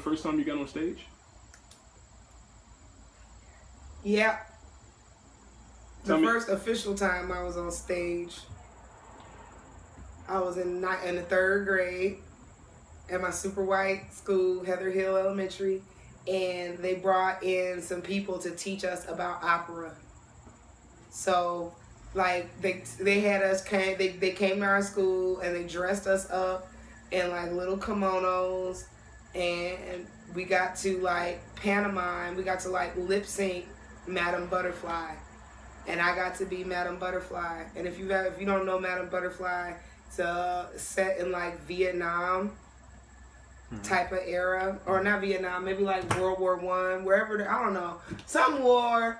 first time you got on stage? Yeah. The first official time I was on stage, I was in the 3rd grade at my super white school, Heather Hill Elementary, and they brought in some people to teach us about opera. So, like, they had us, they came to our school and they dressed us up in, like, little kimonos, and we got to, like, pantomime, we got to, like, lip sync Madame Butterfly. And I got to be Madame Butterfly. And if you don't know Madame Butterfly, it's set in, like, Vietnam type of era, or not Vietnam, maybe like World War I, wherever, I don't know, some war.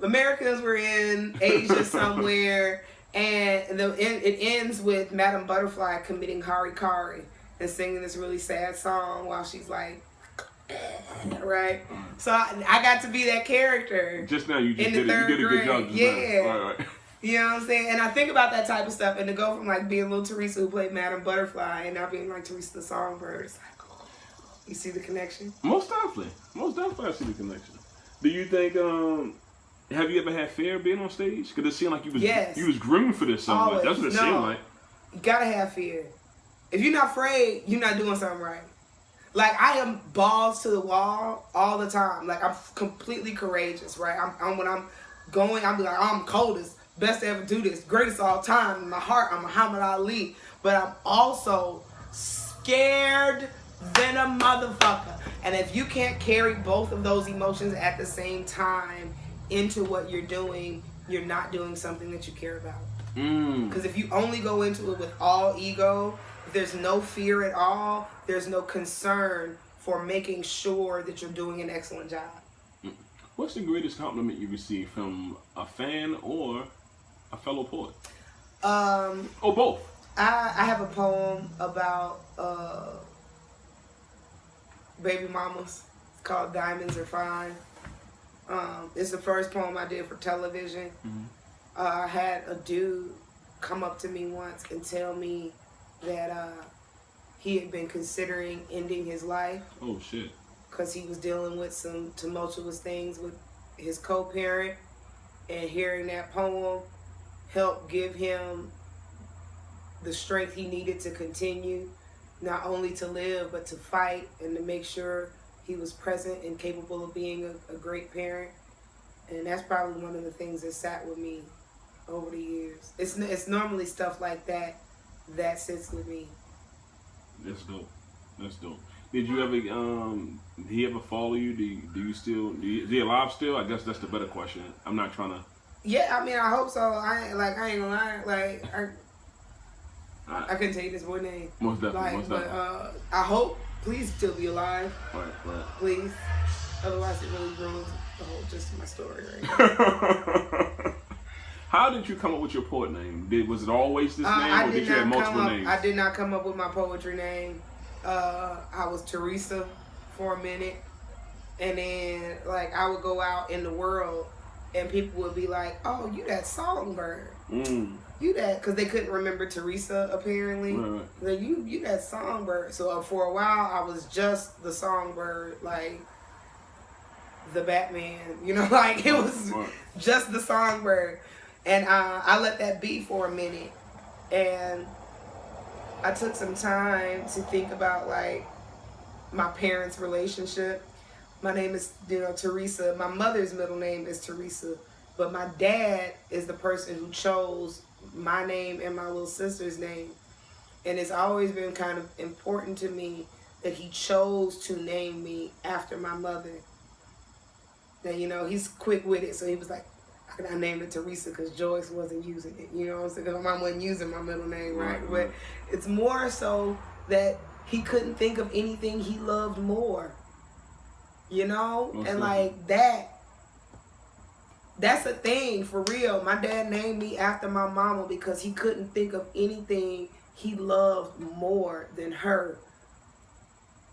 Americans were in Asia somewhere, and it ends with Madame Butterfly committing harikari and singing this really sad song while she's like, right? So I got to be that character. Just now, you did a good job. Yeah. Right. You know what I'm saying? And I think about that type of stuff, and to go from like being little Theresa who played Madame Butterfly and now being like Theresa the Songbird, it's like, oh, you see the connection? Most definitely I see the connection. Do you think, have you ever had fear being on stage? Because it seemed like you was groomed for this so much. That's what it seemed like. You gotta have fear. If you're not afraid, you're not doing something right. Like, I am balls to the wall all the time. Like, I'm completely courageous, right? When I'm going, I'm like, oh, I'm coldest. Best to ever do this. Greatest of all time. In my heart, I'm Muhammad Ali. But I'm also scared than a motherfucker. And if you can't carry both of those emotions at the same time into what you're doing, you're not doing something that you care about. Because if you only go into it with all ego, if there's no fear at all, there's no concern for making sure that you're doing an excellent job. What's the greatest compliment you received from a fan or a fellow poet? Or both? I have a poem about baby mamas. It's called Diamonds Are Fine. It's the first poem I did for television. I had a dude come up to me once and tell me that he had been considering ending his life. Oh, shit. Because he was dealing with some tumultuous things with his co-parent. And hearing that poem helped give him the strength he needed to continue, not only to live, but to fight and to make sure he was present and capable of being a great parent. And that's probably one of the things that sat with me over the years. It's normally stuff like that that sits with me. That's dope. Did you ever, did he ever follow you? Is he alive still? I guess that's the better question. I'm not trying to. Yeah, I mean, I hope so. I ain't gonna lie. Like, I couldn't tell you this boy's name. Most definitely. But I hope, please still be alive. Right. Please. Otherwise, it really ruins the whole gist of my story right now. How did you come up with your poet name? Was it always this name, or did you have multiple names? I did not come up with my poetry name. I was Theresa for a minute, and then like I would go out in the world, and people would be like, "Oh, you that Songbird? You that?" Because they couldn't remember Theresa apparently. Right. Like you that Songbird. So for a while, I was just the Songbird, like the Batman. You know, like it was just the Songbird. And I let that be for a minute, and I took some time to think about like my parents' relationship. My name is, Theresa. My mother's middle name is Theresa, but my dad is the person who chose my name and my little sister's name. And it's always been kind of important to me that he chose to name me after my mother. Now, he's quick-witted, so he was like, I named it Theresa because Joyce wasn't using it. You know what I'm saying? Because my mom wasn't using my middle name, right? But it's more so that he couldn't think of anything he loved more. And like that's a thing for real. My dad named me after my mama because he couldn't think of anything he loved more than her.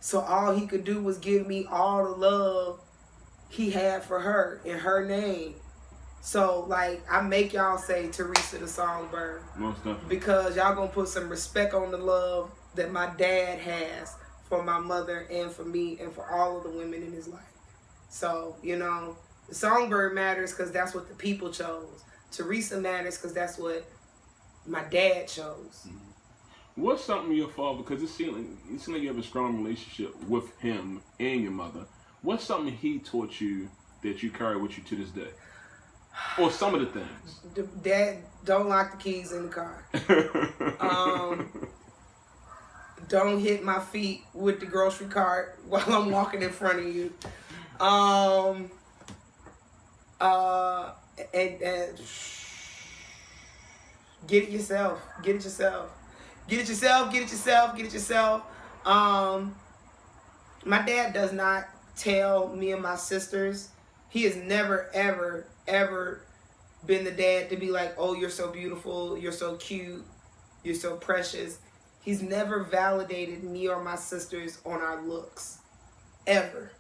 So all he could do was give me all the love he had for her in her name. So, like, I make y'all say Theresa the Songbird. Most definitely. Because y'all gonna put some respect on the love that my dad has for my mother and for me and for all of the women in his life. So, you know, the Songbird matters because that's what the people chose. Theresa matters because that's what my dad chose. What's something your father, because it seems like you have a strong relationship with him and your mother. What's something he taught you that you carry with you to this day? Or some of the things? Dad, don't lock the keys in the car. Don't hit my feet with the grocery cart while I'm walking in front of you. And get it yourself. Get it yourself. Get it yourself. Get it yourself. Get it yourself. My dad does not tell me and my sisters. He has never, ever, ever been the dad to be like, oh, you're so beautiful. You're so cute. You're so precious. He's never validated me or my sisters on our looks. Ever.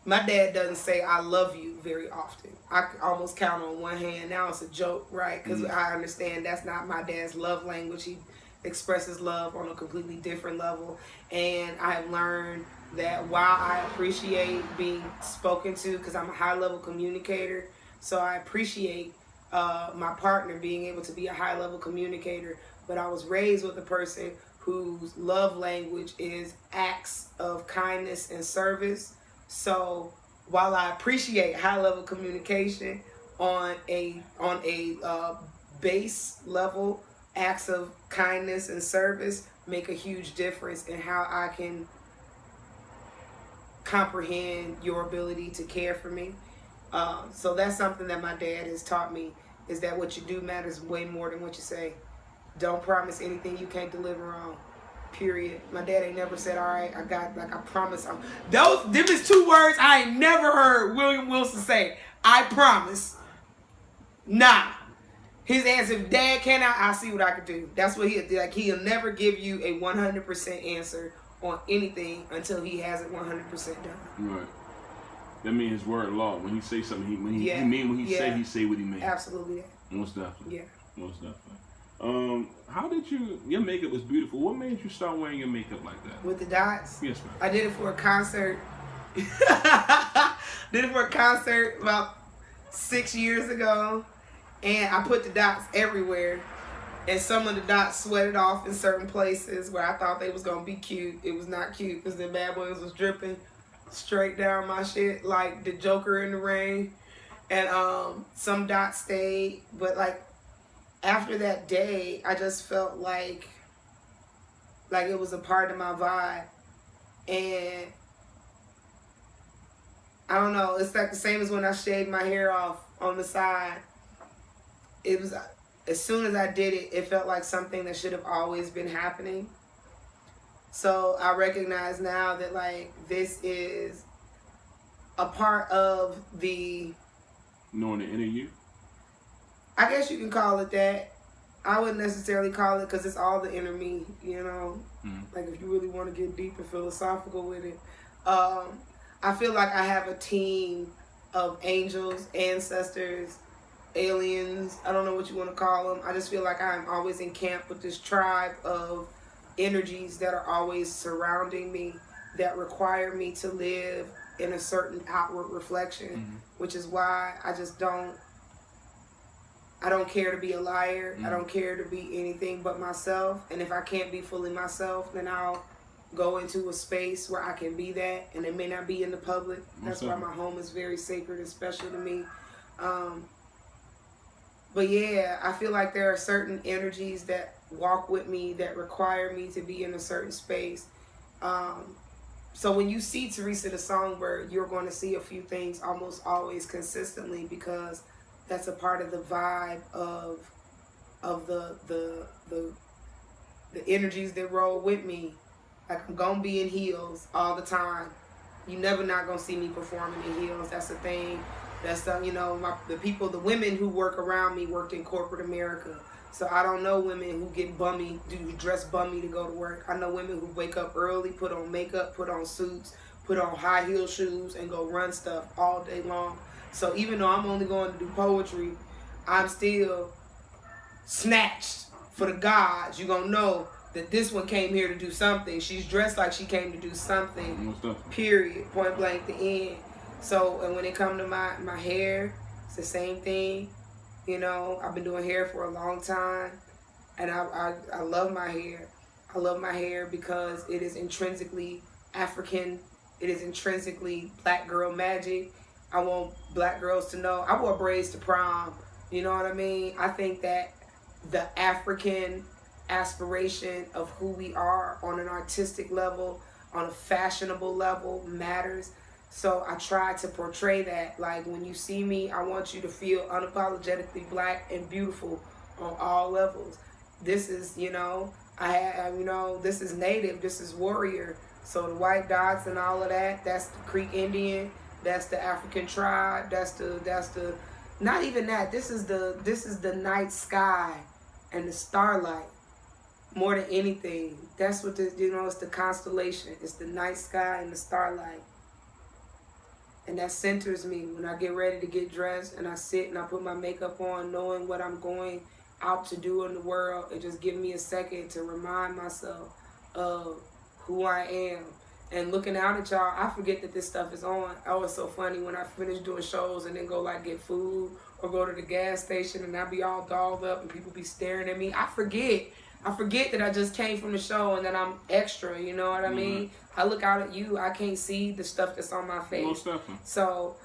My dad doesn't say I love you very often. I almost count on one hand. Now it's a joke, right? Because I understand that's not my dad's love language. He expresses love on a completely different level. And I have learned that while I appreciate being spoken to, because I'm a high-level communicator, so I appreciate my partner being able to be a high-level communicator, but I was raised with a person whose love language is acts of kindness and service. So while I appreciate high-level communication on a base level, acts of kindness and service make a huge difference in how I can comprehend your ability to care for me. So that's something that my dad has taught me, is that what you do matters way more than what you say. Don't promise anything you can't deliver on. Period. My dad ain't never said, all right, I promise. Them is two words I ain't never heard William Wilson say. I promise. Nah. His answer, if Dad cannot, I'll see what I can do. That's what he'll never give you a 100% answer on anything until he has it 100% done. Right. That means his word law. When he say something, he mean what he say what he mean. Absolutely. Most definitely. Yeah. Most definitely. How did your makeup was beautiful. What made you start wearing your makeup like that? With the dots? Yes, ma'am. I did it for a concert. Did it for a concert about 6 years ago. And I put the dots everywhere. And some of the dots sweated off in certain places where I thought they was going to be cute. It was not cute because the bad boys was dripping straight down my shit like the Joker in the rain. And some dots stayed. But like after that day, I just felt like it was a part of my vibe. And I don't know. It's like the same as when I shaved my hair off on the side. It was, as soon as I did it, it felt like something that should have always been happening. So I recognize now that like this is a part of the knowing the inner you. I guess you can call it that. I wouldn't necessarily call it because it's all the inner me, you know. Like if you really want to get deep and philosophical with it, I feel like I have a team of angels, ancestors, aliens, I don't know what you want to call them. I just feel like I'm always in camp with this tribe of energies that are always surrounding me, that require me to live in a certain outward reflection, which is why I don't care to be a liar. I don't care to be anything but myself. And if I can't be fully myself, then I'll go into a space where I can be that, and it may not be in the public. That's why my home is very sacred and special to me. But yeah, I feel like there are certain energies that walk with me that require me to be in a certain space. So when you see Theresa the Songbird, you're going to see a few things almost always consistently, because that's a part of the vibe of the energies that roll with me. Like I'm gonna be in heels all the time. You never not gonna see me performing in heels. That's the thing. That's the the women who work around me worked in corporate America. So I don't know women who get bummy, dress bummy to go to work. I know women who wake up early, put on makeup, put on suits, put on high heel shoes, and go run stuff all day long. So even though I'm only going to do poetry, I'm still snatched for the gods. You're going to know that this one came here to do something. She's dressed like she came to do something. Period. Point blank, the end. So, and when it comes to my hair, it's the same thing. You know, I've been doing hair for a long time, and I love my hair. I love my hair because it is intrinsically African. It is intrinsically black girl magic. I want black girls to know. I wore braids to prom. You know what I mean? I think that the African aspiration of who we are on an artistic level, on a fashionable level, matters. So I try to portray that. Like, when you see me, I want you to feel unapologetically black and beautiful on all levels. This is, you know, this is native, this is warrior. So the white dots and all of that, that's the Creek Indian, that's the African tribe, that's the not even that. This is the night sky and the starlight. More than anything, that's what it's the constellation. It's the night sky and the starlight. And that centers me when I get ready to get dressed and I sit and I put my makeup on, knowing what I'm going out to do in the world. It just gives me a second to remind myself of who I am. And looking out at y'all, I forget that this stuff is on. Oh, it's so funny when I finish doing shows and then go like get food or go to the gas station and I be all dolled up and people be staring at me. I forget that I just came from the show and that I'm extra, you know what I mean? I look out at you, I can't see the stuff that's on my face. So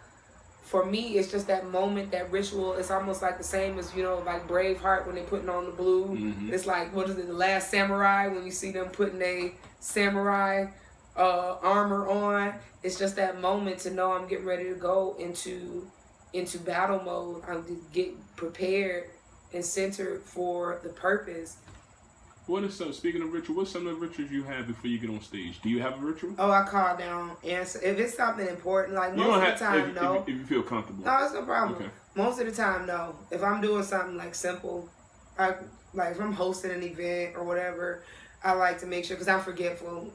for me, it's just that moment, that ritual. It's almost like the same as, you know, like Braveheart when they putting on the blue. It's like, what is it, The Last Samurai, when you see them putting a samurai armor on. It's just that moment to know I'm getting ready to go into battle mode. I'm to get prepared and centered for the purpose. Speaking of ritual, what's some of the rituals you have before you get on stage? Do you have a ritual? Oh, I call down answer. If it's something important, like most of the time, no. If you feel comfortable. No, it's no problem. Okay. Most of the time, no. If I'm doing something like simple, like if I'm hosting an event or whatever, I like to make sure, because I'm forgetful.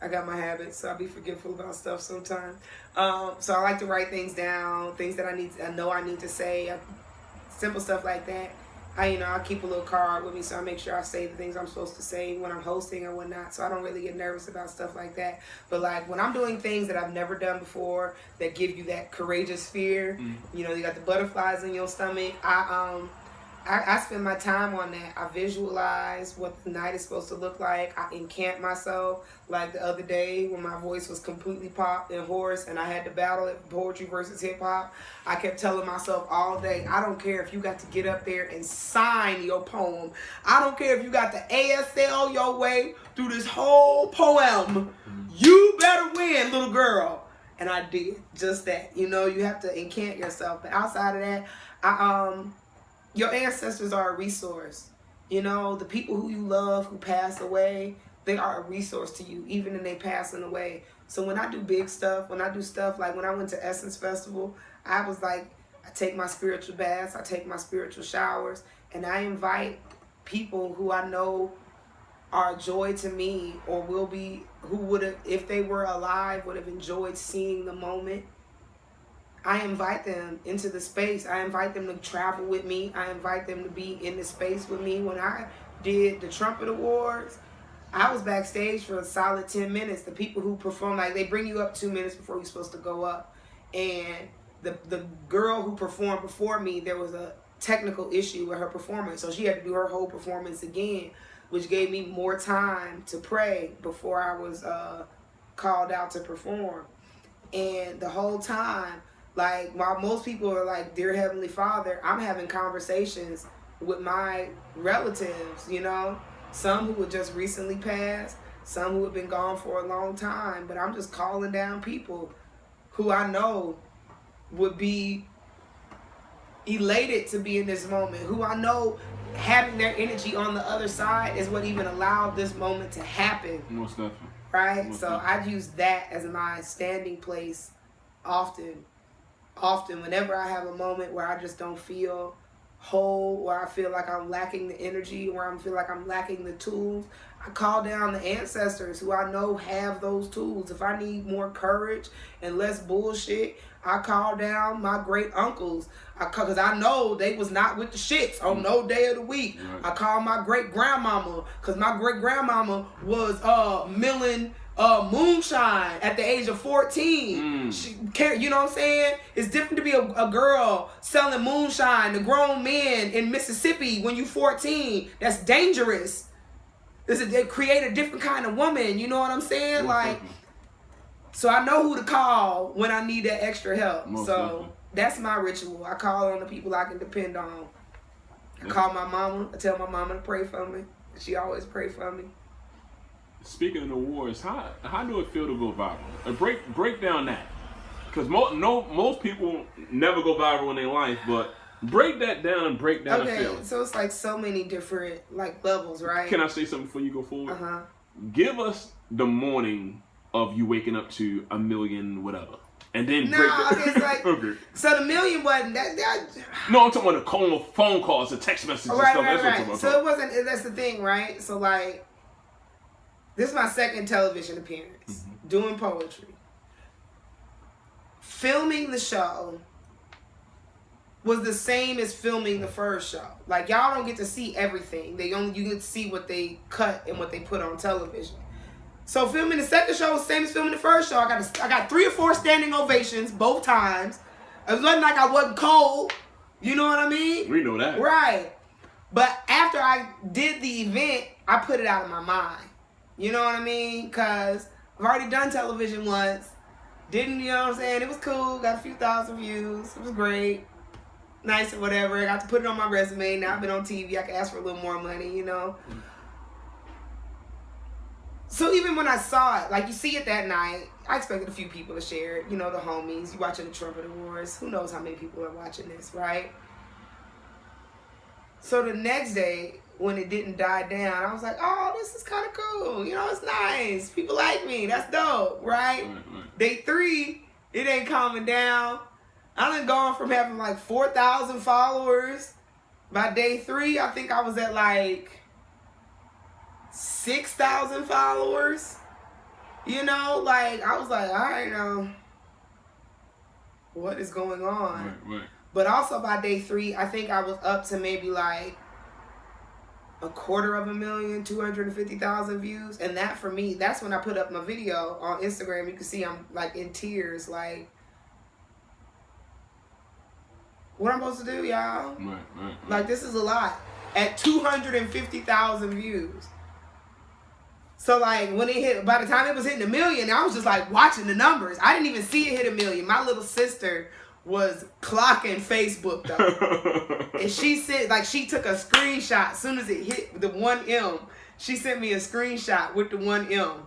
I got my habits, so I be forgetful about stuff sometimes. So I like to write things down, things that I know I need to say, simple stuff like that. I keep a little card with me, so I make sure I say the things I'm supposed to say when I'm hosting or whatnot, so I don't really get nervous about stuff like that. But like when I'm doing things that I've never done before that give you that courageous fear, you got the butterflies in your stomach, I spend my time on that. I visualize what the night is supposed to look like. I encamp myself. Like the other day when my voice was completely popped and hoarse and I had to battle it, poetry versus hip hop, I kept telling myself all day, I don't care if you got to get up there and sign your poem. I don't care if you got to ASL your way through this whole poem. You better win, little girl. And I did just that. You have to encamp yourself. But outside of that, your ancestors are a resource. The people who you love who pass away, they are a resource to you, even in they passing away. So when I do big stuff, when I do stuff like when I went to Essence Festival, I was like, I take my spiritual baths, I take my spiritual showers, and I invite people who I know are a joy to me or will be, who would have, if they were alive, would have enjoyed seeing the moment. I invite them into the space. I invite them to travel with me. I invite them to be in the space with me. When I did the Trumpet Awards, I was backstage for a solid 10 minutes. The people who perform, like, they bring you up 2 minutes before you're supposed to go up. And the girl who performed before me, there was a technical issue with her performance. So she had to do her whole performance again, which gave me more time to pray before I was called out to perform. And the whole time, like, while most people are like, Dear Heavenly Father, I'm having conversations with my relatives, some who had just recently passed, some who have been gone for a long time, but I'm just calling down people who I know would be elated to be in this moment, who I know having their energy on the other side is what even allowed this moment to happen. Most definitely. Right? Most definitely. I use that as my standing place often, whenever I have a moment where I just don't feel whole, where I feel like I'm lacking the energy, where I feel like I'm lacking the tools, I call down the ancestors who I know have those tools. If I need more courage and less bullshit, I called down my great uncles. Because I know they was not with the shits on no day of the week. Right. I called my great grandmama because my great grandmama was milling moonshine at the age of 14. She, you know what I'm saying? It's different to be a girl selling moonshine to grown men in Mississippi when you 14. That's dangerous. They create a different kind of woman. You know what I'm saying? Like, so I know who to call when I need that extra help. That's my ritual. I call on the people I can depend on. I call my mama. I tell my mama to pray for me. She always pray for me. Speaking of the wars, how do it feel to go viral? Break down that, because most people never go viral in their life, but break that down and break down the feeling. So it's like so many different like levels, right? Can I say something before you go forward? Uh-huh. Give us the morning of you waking up to 1 million whatever. And then it's like so the million wasn't that. No, I'm talking about the phone calls, the text messages, and stuff. That's what I'm talking about. So it wasn't. That's the thing, right? So like, this is my second television appearance, doing poetry, filming the show. Was the same as filming the first show. Like, y'all don't get to see everything. You get to see what they cut and what they put on television. So filming the second show was the same as filming the first show. I got 3 or 4 standing ovations both times. It wasn't like I wasn't cold. You know what I mean? We know that. Right. But after I did the event, I put it out of my mind. You know what I mean? Because I've already done television once. You know what I'm saying? It was cool. Got a few thousand views. It was great. Nice or whatever. I got to put it on my resume. Now I've been on TV. I can ask for a little more money, you know? So even when I saw it, like you see it that night, I expected a few people to share it. You know, the homies. You watching the Trumpet Awards. Who knows how many people are watching this, right? So the next day, when it didn't die down, I was like, oh, this is kind of cool. You know, it's nice. People like me. That's dope, right? Day 3, it ain't calming down. I done gone from having like 4,000 followers. By day 3, I think I was at like 6,000 followers. You know, like, I was like, all right, now, what is going on? Right. But also by day 3, I think I was up to maybe like 250,000, 250,000 views. And that for me, that's when I put up my video on Instagram. You can see I'm like in tears, like, what I'm supposed to do, y'all? Right. Like, this is a lot. At 250,000 views. So, like, when it hit, by the time it was hitting 1 million, I was just, like, watching the numbers. I didn't even see it hit 1 million. My little sister was clocking Facebook, though. And she said, like, she took a screenshot as soon as it hit the 1M. She sent me a screenshot with the 1M.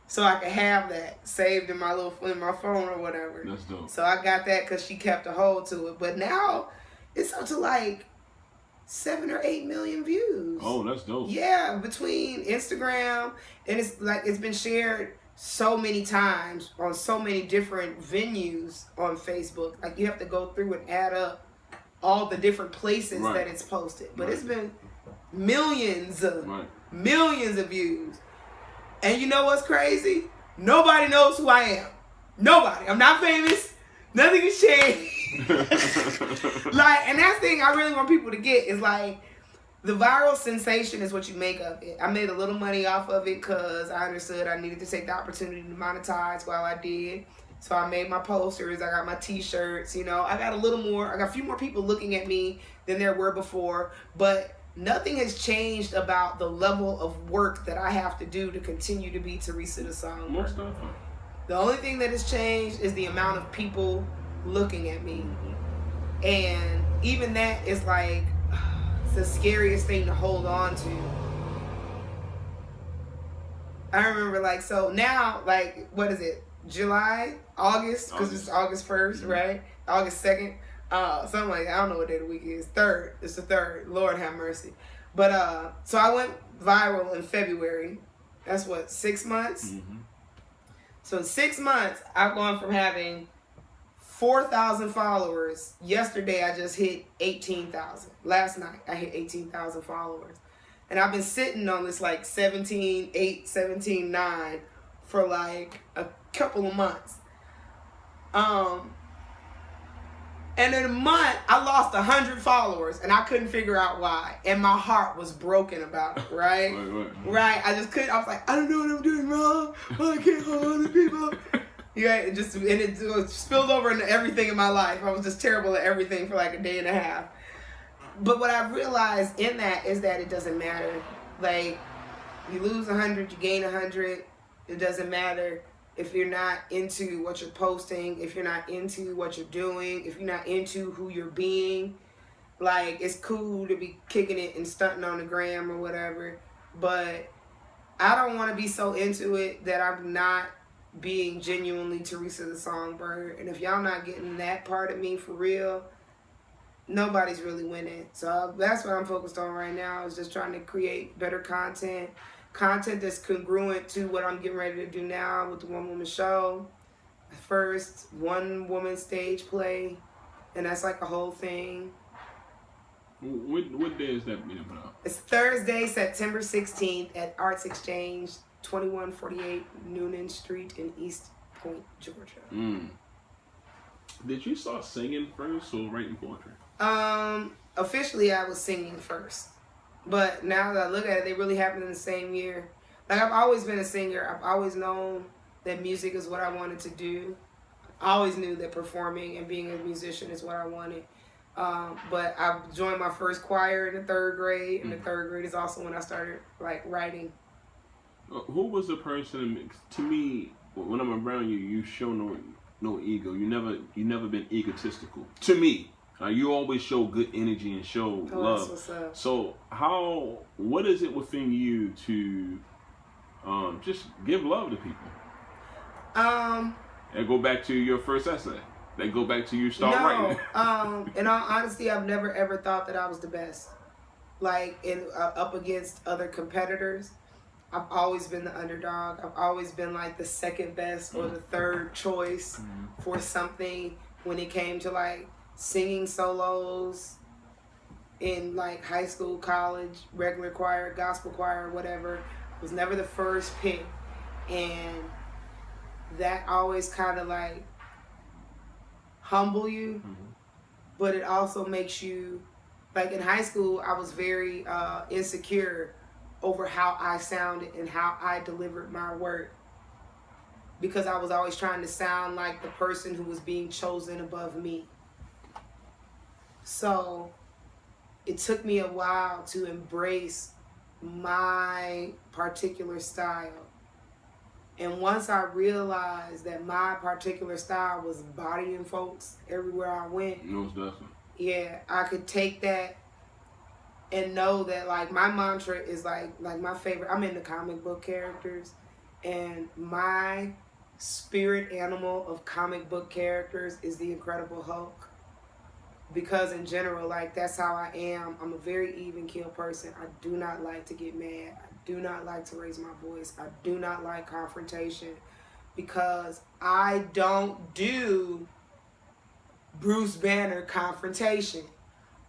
So I could have that saved in my phone or whatever. That's dope. So I got that because she kept a hold to it. But now it's up to like 7 or 8 million views. Oh, that's dope. Yeah, between Instagram and it's been shared so many times on so many different venues on Facebook. Like, you have to go through and add up all the different places that it's posted. But it's been millions of views. And you know what's crazy? Nobody knows who I am. Nobody. I'm not famous. Nothing has changed. Like, and that's the thing I really want people to get is like, the viral sensation is what you make of it. I made a little money off of it because I understood I needed to take the opportunity to monetize while I did. So I made my posters. I got my t-shirts. You know, I got a few more people looking at me than there were before. But nothing has changed about the level of work that I have to do to continue to be Theresa the Songbird. The only thing that has changed is the amount of people looking at me. And even that is like, it's the scariest thing to hold on to. I remember, like, so now, like, what is it? July? August? Because it's August 1st, right? August 2nd. Something like that. I don't know what day of the week it is. 3rd. It's the 3rd. Lord have mercy. But, so I went viral in February. That's what, 6 months? So in 6 months, I've gone from having 4,000 followers. Yesterday, I just hit 18,000. Last night, I hit 18,000 followers. And I've been sitting on this like 17.8, 17.9 for like a couple of months. And in a month, I lost 100 followers, and I couldn't figure out why. And my heart was broken about it, right? Right. I just couldn't. I was like, I don't know what I'm doing wrong. I can't hold other people. Yeah, it spilled over into everything in my life. I was just terrible at everything for like a day and a half. But what I realized in that is that it doesn't matter. Like, you lose 100, you gain 100. It doesn't matter. If you're not into what you're posting, if you're not into what you're doing, if you're not into who you're being, like, it's cool to be kicking it and stunting on the gram or whatever, but I don't want to be so into it that I'm not being genuinely Theresa the Songbird. And if y'all not getting that part of me for real, nobody's really winning. So that's what I'm focused on right now, is just trying to create better content that's congruent to what I'm getting ready to do now with the one-woman show. First one-woman stage play, and that's like a whole thing. What day is that being put out? It's Thursday, September 16th at Arts Exchange, 2148 Noonan Street in East Point, Georgia. Did you start singing first or writing poetry? Officially I was singing first. But now that I look at it, they really happened in the same year. Like, I've always been a singer. I've always known that music is what I wanted to do. I always knew that performing and being a musician is what I wanted. But I joined my first choir in the 3rd grade, and the 3rd grade is also when I started, like, writing. Who was the person? To me, when I'm around you, you show no ego. You never been egotistical. To me. You always show good energy and show love. That's what's up. So what is it within you to just give love to people? And go back to your first essay. They go back to you start writing. In all honesty, I've never ever thought that I was the best. Like, up against other competitors, I've always been the underdog. I've always been like the second best or the third choice for something when it came to like singing solos in like high school, college, regular choir, gospel choir, whatever. I was never the first pick, and that always kind of like humble you, but it also makes you, like in high school, I was very insecure over how I sounded and how I delivered my work, because I was always trying to sound like the person who was being chosen above me. So it took me a while to embrace my particular style. And once I realized that my particular style was bodying folks everywhere I went, most definitely. Yeah, I could take that and know that like my mantra is like my favorite. I'm into comic book characters, and my spirit animal of comic book characters is the Incredible Hulk. Because in general, like, that's how I am. I'm a very even-keel person. I do not like to get mad. I do not like to raise my voice. I do not like confrontation, because I don't do Bruce Banner confrontation.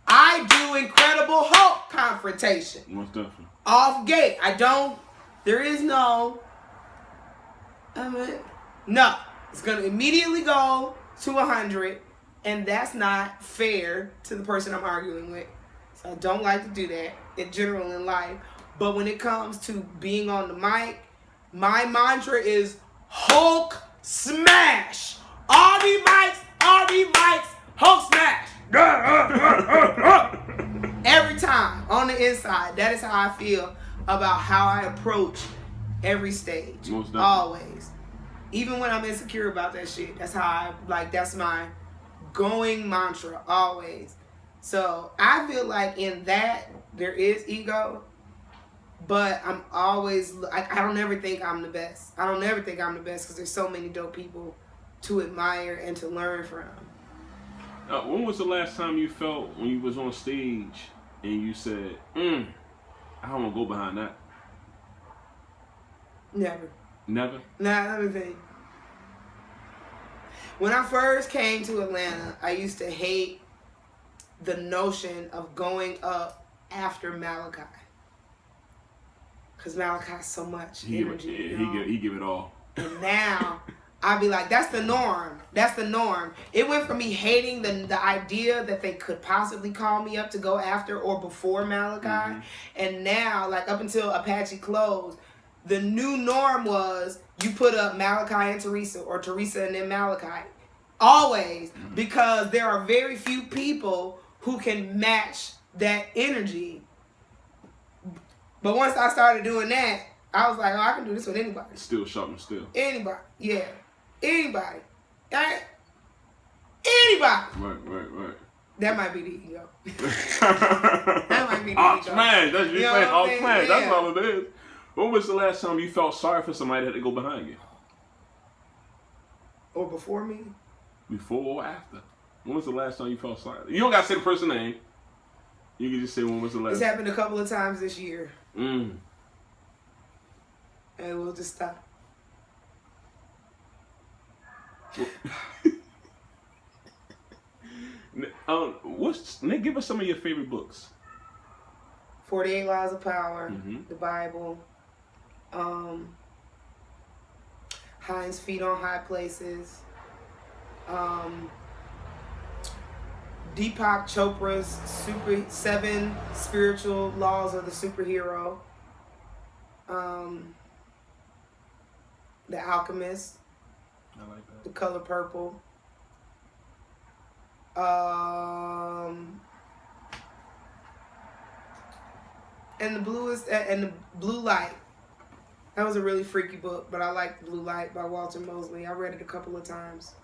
I do Incredible Hulk confrontation. Most definitely. Off gate. I don't, there is no, no. It's going to immediately go to 100. And that's not fair to the person I'm arguing with. So I don't like to do that in general in life. But when it comes to being on the mic, my mantra is Hulk smash. RB mics, Hulk smash. Every time on the inside, that is how I feel about how I approach every stage. Always. Even when I'm insecure about that shit, that's how I, like, that's my going mantra always. So I feel like in that there is ego, but I'm always, I don't ever think I'm the best. I don't ever think I'm the best, because there's so many dope people to admire and to learn from. When was the last time you felt when you was on stage and you said, I don't want to go behind that? Never. Never? Nah, let me think. When I first came to Atlanta, I used to hate the notion of going up after Malachi. Because Malachi has so much energy. He give it all. And now I'd be like, that's the norm. That's the norm. It went from me hating the idea that they could possibly call me up to go after or before Malachi. Mm-hmm. And now, like up until Apache closed, the new norm was you put up Malachi and Theresa or Theresa and then Malachi. Always. Mm-hmm. Because there are very few people who can match that energy. But once I started doing that, I was like, oh, I can do this with anybody. Still sharp still. Anybody. Yeah. Anybody. Right? Anybody. Right. That might be the ego. That might be the ego. Man, that's you saying ox man. That's all it is. When was the last time you felt sorry for somebody that had to go behind you? Or before me? Before or after? When was the last time you felt sorry? You don't got to say the person's name. You can just say when was the last. It's happened a couple of times this year. And we'll just stop. Give us some of your favorite books. 48 Laws of Power, mm-hmm. the Bible, Hind's Feet on High Places, Deepak Chopra's 7 Spiritual Laws of the Superhero, The Alchemist, I like that. The Color Purple, and the Blue Light. That was a really freaky book, but I like Blue Light by Walter Mosley. I read it a couple of times.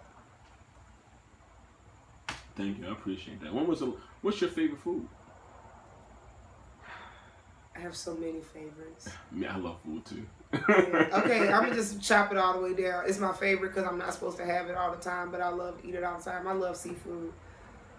Thank you, I appreciate that. What's your favorite food? I have so many favorites. Yeah, I love food too. Yeah. Okay, I'm gonna just chop it all the way down. It's my favorite because I'm not supposed to have it all the time, but I love to eat it all the time. I love seafood.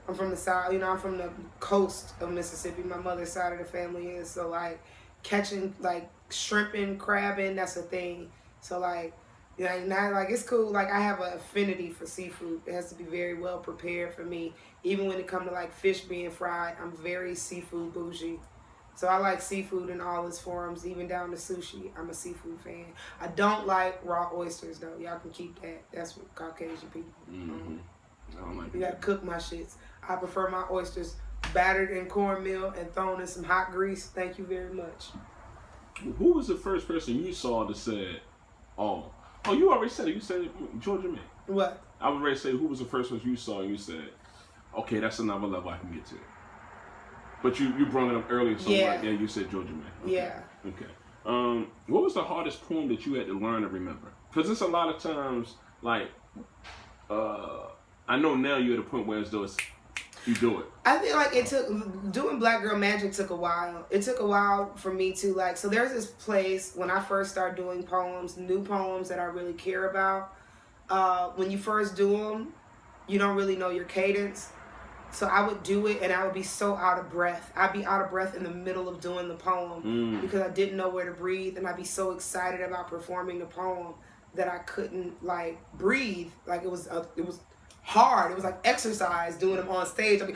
I'm from the South, I'm from the coast of Mississippi. My mother's side of the family is, so like catching like shrimping, crabbing, that's a thing. So like, now like it's cool. Like I have an affinity for seafood. It has to be very well prepared for me. Even when it comes to like fish being fried, I'm very seafood bougie. So I like seafood in all its forms, even down to sushi. I'm a seafood fan. I don't like raw oysters though. Y'all can keep that. That's what Caucasian people. Mm-hmm. I don't like you gotta cook my shits. I prefer my oysters battered in cornmeal and thrown in some hot grease. Thank you very much. Who was the first person you saw that said, oh, you already said it. You said Georgia Man. What? I was ready to say, who was the first person you saw and you said, okay, that's another level I can get to. But you brought it up earlier, so you said Georgia Man. Okay. Yeah. Okay. What was the hardest poem that you had to learn to remember? Because it's a lot of times, like, I know now you're at a point where as though you do it. I feel like doing Black Girl Magic took a while. It took a while for me to like, so there's this place when I first started doing poems, new poems that I really care about. When you first do them, you don't really know your cadence. So I would do it and I would be so out of breath. I'd be out of breath in the middle of doing the poem because I didn't know where to breathe, and I'd be so excited about performing the poem that I couldn't like breathe. Like it was hard. It was like exercise doing them on stage. I'd be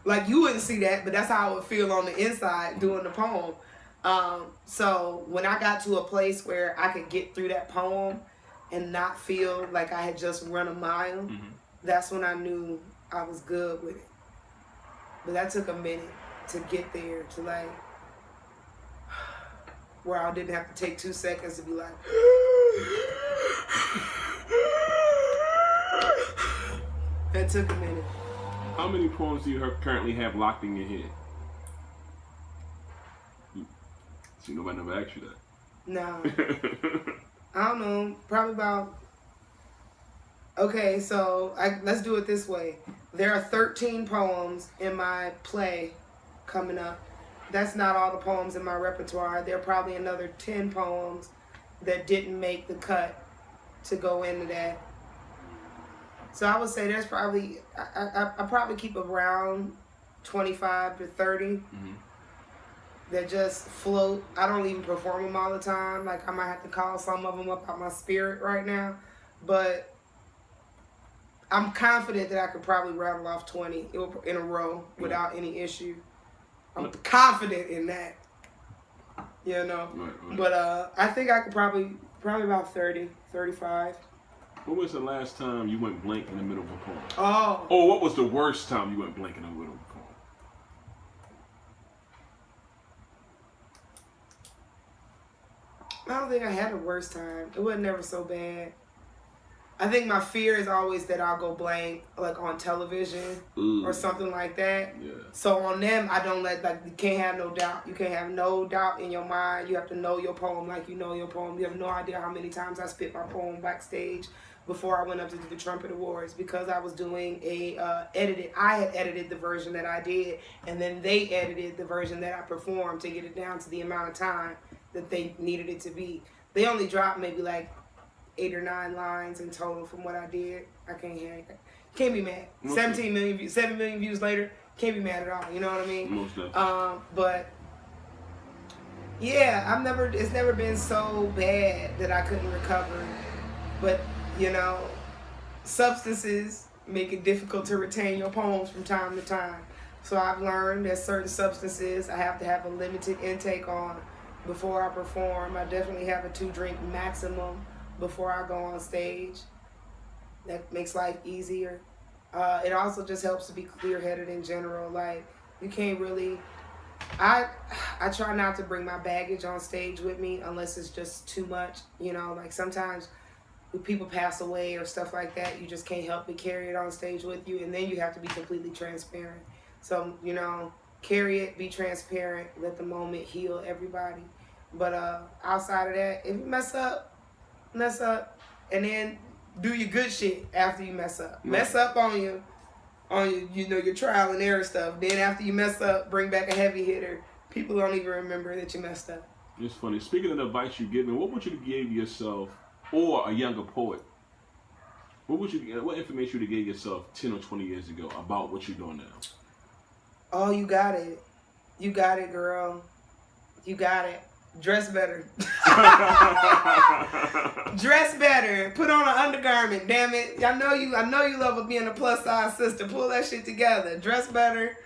like, you wouldn't see that, but that's how I would feel on the inside doing the poem. So when I got to a place where I could get through that poem and not feel like I had just run a mile, that's when I knew I was good with it. But that took a minute to get there, to like, where I didn't have to take 2 seconds to be like, that took a minute. How many poems do you currently have locked in your head? See, nobody never asked you that. No. I don't know. Probably about... Okay, so let's do it this way. There are 13 poems in my play coming up. That's not all the poems in my repertoire. There are probably another 10 poems that didn't make the cut to go into that. So I would say there's probably, I probably keep around 25 to 30 that just float. I don't even perform them all the time. Like I might have to call some of them up out my spirit right now. But I'm confident that I could probably rattle off 20 in a row without any issue. I'm confident in that, you know. Right. But I think I could probably Probably about 30, 35. What was the last time you went blank in the middle of a poem? Oh. Or what was the worst time you went blank in the middle of a poem? I don't think I had a worst time. It wasn't never so bad. I think my fear is always that I'll go blank, like on television or something like that. Yeah. So on them, I don't you can't have no doubt. You can't have no doubt in your mind. You have to know your poem like you know your poem. You have no idea how many times I spit my poem backstage before I went up to do the Trumpet Awards because I was doing I had edited the version that I did, and then they edited the version that I performed to get it down to the amount of time that they needed it to be. They only dropped maybe like 8 or 9 lines in total from what I did. I can't be mad. 17 million views, 7 million views later, can't be mad at all. You know what I mean? Most definitely. But yeah, it's never been so bad that I couldn't recover. But you know, substances make it difficult to retain your poems from time to time. So I've learned that certain substances I have to have a limited intake on before I perform. I definitely have a 2-drink maximum before I go on stage. That makes life easier. It also just helps to be clear-headed in general. Like, you can't really... I try not to bring my baggage on stage with me unless it's just too much. You know, like sometimes when people pass away or stuff like that, you just can't help but carry it on stage with you, and then you have to be completely transparent. So, you know, carry it, be transparent, let the moment heal everybody. But outside of that, if you mess up, and then do your good shit after you mess up. Mess up on your your trial and error stuff. Then after you mess up, bring back a heavy hitter. People don't even remember that you messed up. It's funny. Speaking of the advice you give me, what would you give yourself or a younger poet? What information would you give yourself 10 or 20 years ago about what you're doing now? Oh, you got it. You got it, girl. You got it. Dress better. Dress better. Put on an undergarment. Damn it. I know you love being a plus size sister. Pull that shit together. Dress better.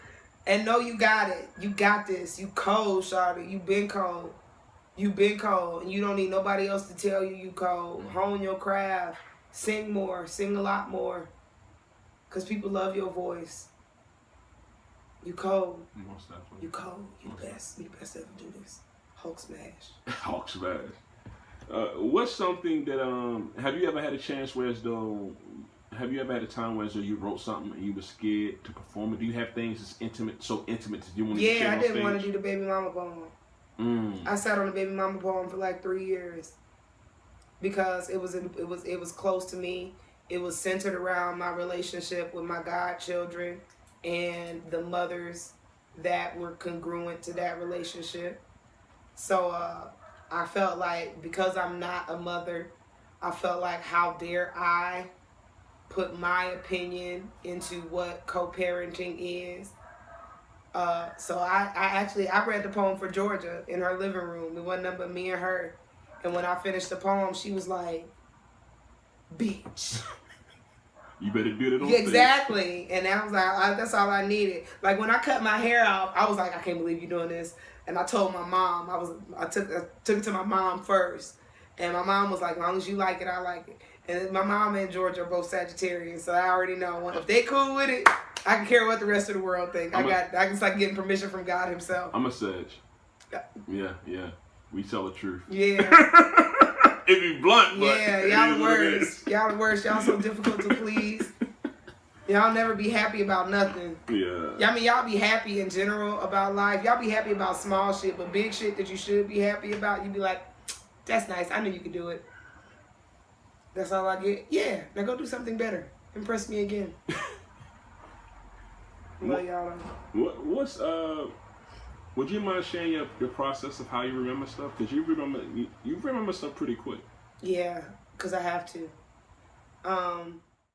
And know you got it. You got this. You cold, shawty. You been cold. You been cold. And you don't need nobody else to tell you cold. Hone your craft. Sing more. Sing a lot more. Because people love your voice. You cold. Most definitely. You cold. You best. You best ever do this. Hulk smash. Hulk smash. What's something that have you ever had a chance where as though have you ever had a time where as though you wrote something and you were scared to perform it? Do you have things that's so intimate that you want to share on stage? Yeah, I didn't want to do the Baby Mama poem. I sat on the Baby Mama poem for like 3 years because it was close to me. It was centered around my relationship with my godchildren and the mothers that were congruent to that relationship. So I felt like because I'm not a mother, I felt like how dare I put my opinion into what co-parenting is. So I read the poem for Georgia in her living room. It wasn't nothing but me and her. And when I finished the poem, she was like, bitch. You better do that on stage. Exactly. And I was like, that's all I needed. Like when I cut my hair off, I was like, I can't believe you're doing this. And I told my mom, I took it to my mom first. And my mom was like, as long as you like it, I like it. And my mom and George are both Sagittarians, so I already know if they cool with it, I can care what the rest of the world think. I can start getting permission from God himself. I'm a Sag. Yeah. We tell the truth. Yeah. It be blunt, but yeah, y'all the worst. Y'all the worst. Y'all so difficult to please. Y'all never be happy about nothing. Yeah. I mean, y'all be happy in general about life. Y'all be happy about small shit, but big shit that you should be happy about, you be like, that's nice. I knew you could do it. That's all I get. Yeah. Now go do something better. Impress me again. Love y'all. Would you mind sharing your process of how you remember stuff? Because you remember stuff pretty quick. Yeah, because I have to.